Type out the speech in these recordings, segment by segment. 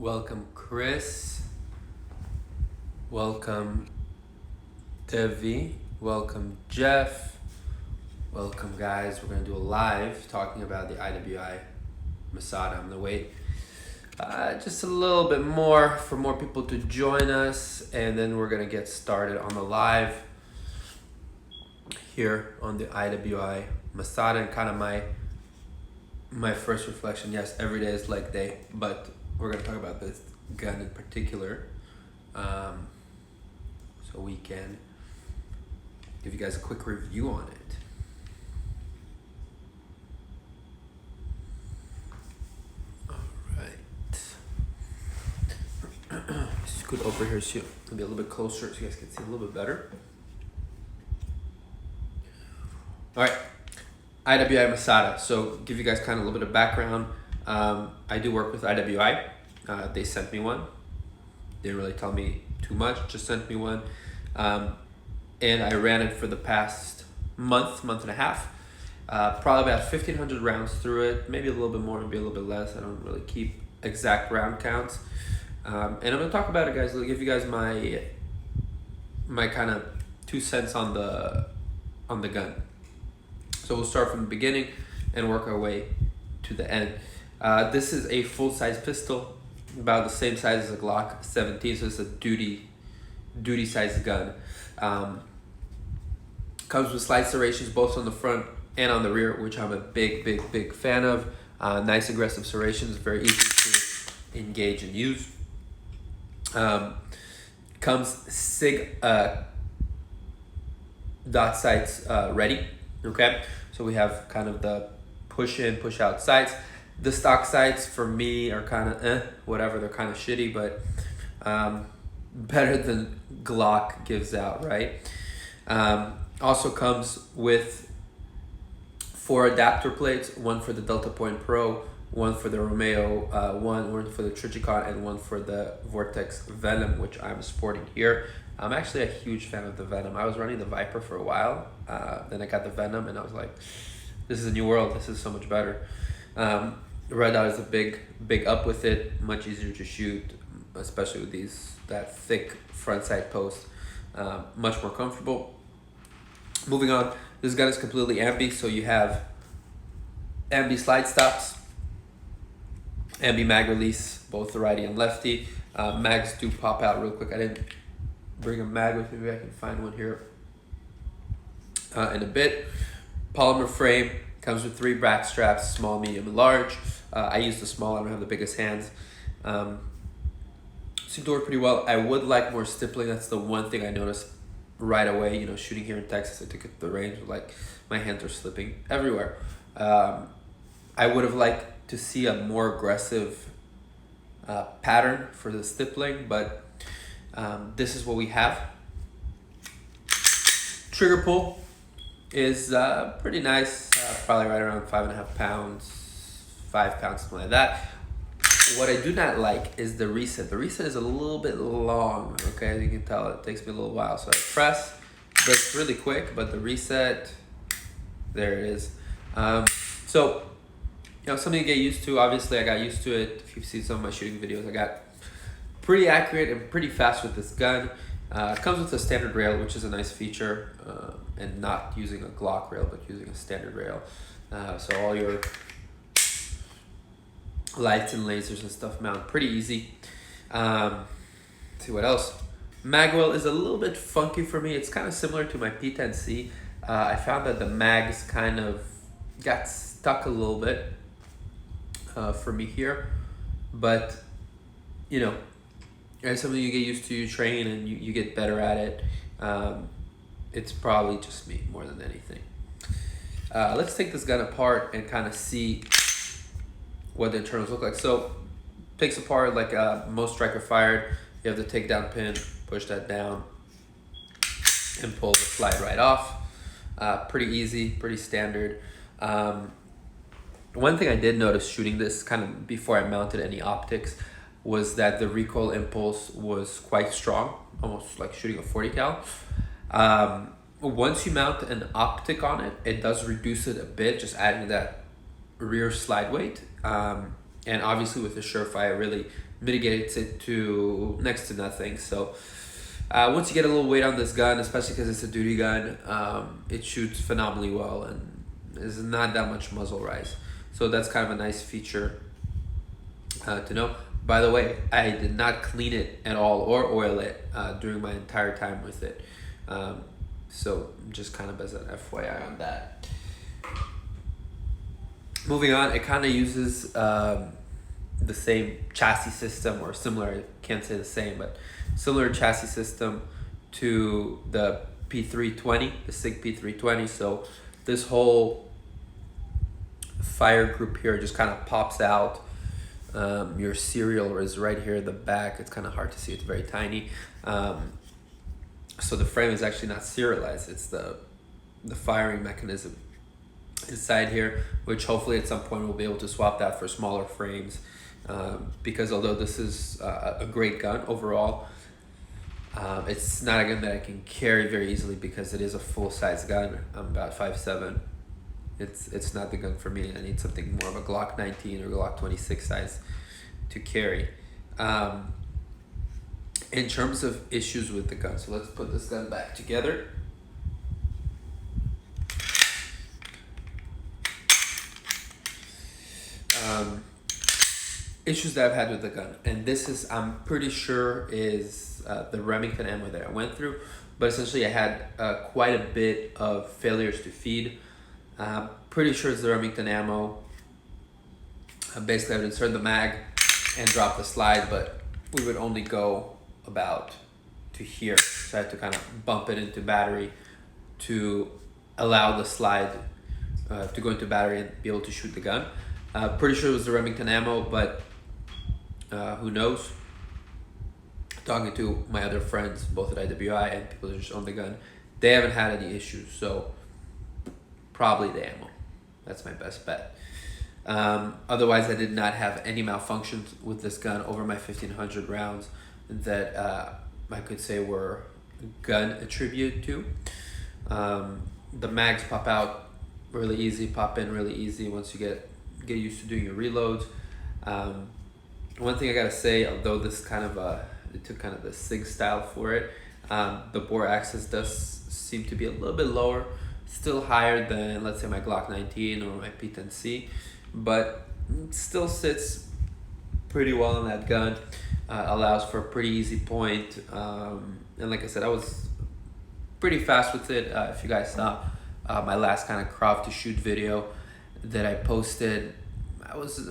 Welcome, Chris. Welcome, Devi. Welcome, Jeff. Welcome, guys. We're going to do a live talking about the IWI Masada. I'm going to wait just a little bit more for more people to join us, and then we're going to get started on the live here on the IWI Masada. And kind of my first reflection, yes, every day is leg day, but we're going to talk about this gun in particular, so we can give you guys a quick review on it. All right. Scoot over here so you'll be a little bit closer so you guys can see a little bit better. All right. IWI Masada. So give you guys kind of a little bit of background. I do work with IWI. They sent me one. Didn't really tell me too much, just sent me one. And I ran it for the past month and a half. Probably about 1,500 rounds through it, maybe a little bit more, maybe a little bit less. I don't really keep exact round counts. And I'm gonna talk about it, guys. I'll give you guys my kind of 2 cents on the gun. So we'll start from the beginning and work our way to the end. This is a full-size pistol, about the same size as a Glock 17, so it's a duty-sized gun. Comes with slide serrations both on the front and on the rear, which I'm a big fan of. Nice aggressive serrations, very easy to engage and use. Comes SIG dot sights ready. Okay, so we have kind of the push in, push out sights. The stock sights for me are kind of whatever, they're kind of shitty, but better than Glock gives out, right? Also comes with 4 adapter plates, one for the Delta Point Pro, one for the Romeo one for the Trichicon, and one for the Vortex Venom, which I'm sporting here. I'm actually a huge fan of the Venom. I was running the Viper for a while, then I got the Venom, and I was like, this is a new world, this is so much better. Red Dot is a big up with it, much easier to shoot, especially with that thick front sight post, much more comfortable. Moving on, this gun is completely ambi, so you have ambi slide stops, ambi mag release, both the righty and lefty. Mags do pop out real quick. I didn't bring a mag with me, maybe I can find one here in a bit. Polymer frame, comes with 3 back straps, small, medium, and large. I use the small, I don't have the biggest hands. Seem to work pretty well. I would like more stippling. That's the one thing I noticed right away. You know, shooting here in Texas, I took it to the range, like my hands are slipping everywhere. I would have liked to see a more aggressive pattern for the stippling, but this is what we have. Trigger pull is pretty nice, probably right around 5.5 pounds, 5 pounds, something like that. What I do not like is the reset. The reset is a little bit long, okay? As you can tell, it takes me a little while. So I press, but it's really quick, but the reset, there it is. So, you know, something to get used to. Obviously, I got used to it. If you've seen some of my shooting videos, I got pretty accurate and pretty fast with this gun. It comes with a standard rail, which is a nice feature, and not using a Glock rail, but using a standard rail. So all your lights and lasers and stuff mount pretty easy. See what else. Magwell is a little bit funky for me. It's kind of similar to my P10C. I found that the mags kind of got stuck a little bit for me here, but you know, it's something you get used to, you train, and you get better at it. It's probably just me more than anything. Let's take this gun apart and kind of see what the internals look like. So takes apart like most striker fired. You have the takedown pin, push that down, and pull the slide right off. Pretty easy, pretty standard. One thing I did notice shooting this kind of before I mounted any optics was that the recoil impulse was quite strong, almost like shooting a 40 cal. Once you mount an optic on it, it does reduce it a bit, just adding that rear slide weight. And obviously with the Surefire, it really mitigates it to next to nothing. So once you get a little weight on this gun, especially because it's a duty gun, it shoots phenomenally well and there's not that much muzzle rise. So that's kind of a nice feature to know. By the way, I did not clean it at all or oil it during my entire time with it. So just kind of as an FYI on that. Moving on, it kind of uses the same chassis system, or similar, I can't say the same, but similar chassis system to the P320, the SIG P320. So this whole fire group here just kind of pops out. Your serial is right here at the back. It's kind of hard to see, it's very tiny. So the frame is actually not serialized, it's the firing mechanism inside here, which hopefully at some point we'll be able to swap that for smaller frames, because although this is a great gun overall, it's not a gun that I can carry very easily because it is a full-size gun. I'm about 5'7". It's not the gun for me. I need something more of a Glock 19 or Glock 26 size to carry. In terms of issues with the gun, so let's put this gun back together. Issues that I've had with the gun, and this is, I'm pretty sure, is the Remington ammo that I went through, but essentially I had quite a bit of failures to feed. Pretty sure it's the Remington ammo. Basically I would insert the mag and drop the slide, but we would only go about to here, so I had to kind of bump it into battery to allow the slide to go into battery and be able to shoot the gun. Pretty sure it was the Remington ammo, but who knows? Talking to my other friends, both at IWI and people that just own the gun, they haven't had any issues, so probably the ammo. That's my best bet. Otherwise, I did not have any malfunctions with this gun over my 1,500 rounds that I could say were gun attributed to. The mags pop out really easy, pop in really easy once you get used to doing your reloads. One thing I gotta say, although this kind of it took kind of the SIG style for it, the bore axis does seem to be a little bit lower, still higher than, let's say, my Glock 19 or my P10C, but still sits pretty well on that gun. Allows for a pretty easy point, and like I said, I was pretty fast with it. If you guys saw my last kind of crop to shoot video that I posted, I was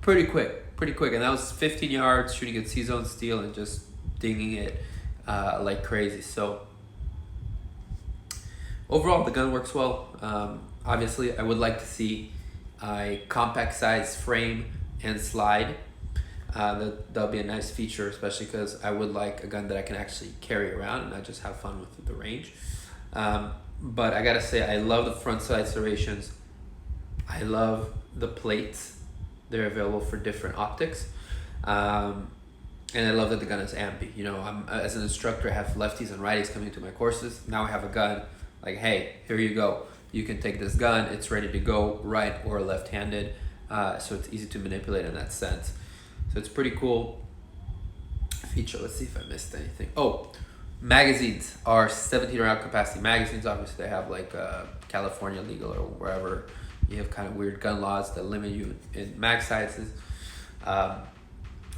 pretty quick, and that was 15 yards shooting at C-zone steel and just dinging it like crazy. So overall, the gun works well. Obviously, I would like to see a compact size frame and slide. That'll be a nice feature, especially because I would like a gun that I can actually carry around and not just have fun with the range. But I gotta say, I love the front side serrations. I love the plates. They're available for different optics. And I love that the gun is ambi. You know, as an instructor, I have lefties and righties coming to my courses. Now I have a gun, like, hey, here you go. You can take this gun, it's ready to go, right or left-handed. So it's easy to manipulate in that sense. So it's pretty cool feature. Let's see if I missed anything. Oh, magazines are 17 round capacity magazines. Obviously they have like California legal or wherever you have kind of weird gun laws that limit you in mag sizes. But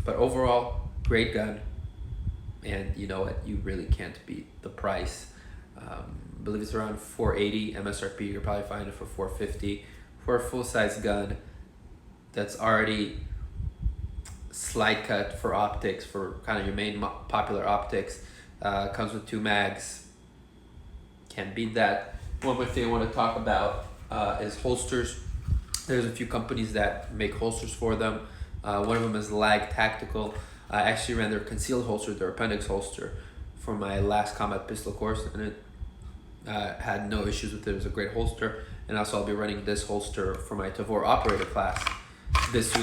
overall, great gun. And you know what? You really can't beat the price. I believe it's around $480 MSRP. You're probably finding it for $450 for a full-size gun that's already slide cut for optics, for kind of your main popular optics. Comes with 2 mags. Can't beat that. One more thing I want to talk about is holsters. There's a few companies that make holsters for them. One of them is Lag Tactical. I actually ran their concealed holster, their appendix holster, for my last combat pistol course, and it had no issues with it. It was a great holster. And also I'll be running this holster for my Tavor operator class this week.